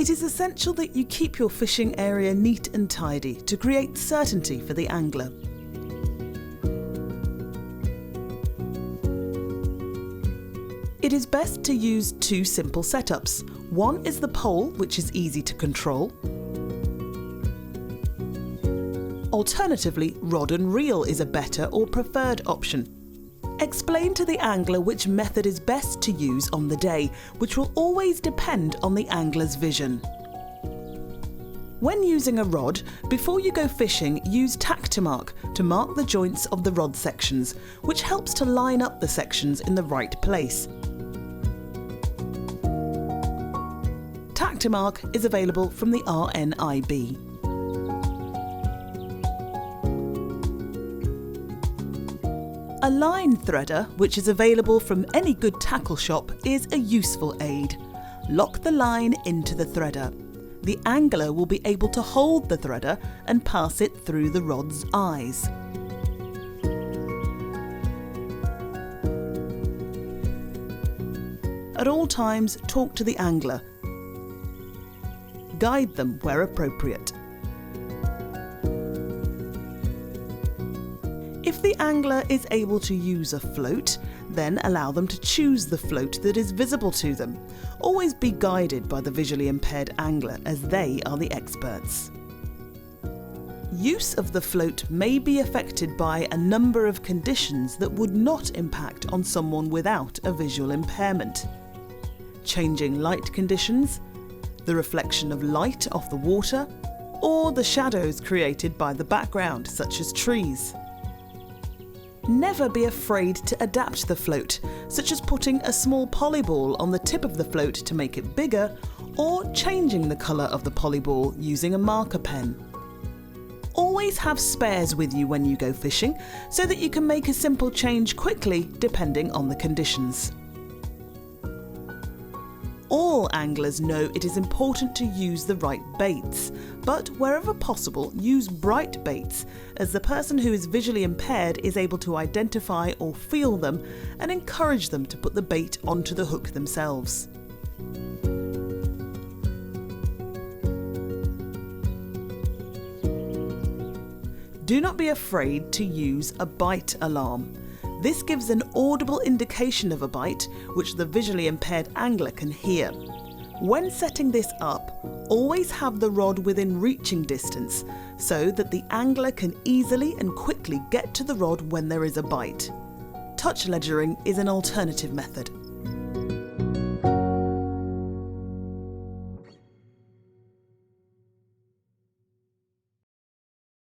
It is essential that you keep your fishing area neat and tidy to create certainty for the angler. It is best to use two simple setups. One is the pole, which is easy to control. Alternatively, rod and reel is a better or preferred option. Explain to the angler which method is best to use on the day, which will always depend on the angler's vision. When using a rod, before you go fishing, use tack to mark the joints of the rod sections, which helps to line up the sections in the right place. Tack to mark is available from the RNIB. A line threader, which is available from any good tackle shop, is a useful aid. Lock the line into the threader. The angler will be able to hold the threader and pass it through the rod's eyes. At all times, talk to the angler. Guide them where appropriate. If the angler is able to use a float, then allow them to choose the float that is visible to them. Always be guided by the visually impaired angler, as they are the experts. Use of the float may be affected by a number of conditions that would not impact on someone without a visual impairment. Changing light conditions, the reflection of light off the water, or the shadows created by the background, such as trees. Never be afraid to adapt the float, such as putting a small polyball on the tip of the float to make it bigger, or changing the colour of the polyball using a marker pen. Always have spares with you when you go fishing, so that you can make a simple change quickly depending on the conditions. All anglers know it is important to use the right baits, but wherever possible, use bright baits, as the person who is visually impaired is able to identify or feel them and encourage them to put the bait onto the hook themselves. Do not be afraid to use a bite alarm. This gives an audible indication of a bite, which the visually impaired angler can hear. When setting this up, always have the rod within reaching distance, so that the angler can easily and quickly get to the rod when there is a bite. Touch ledgering is an alternative method.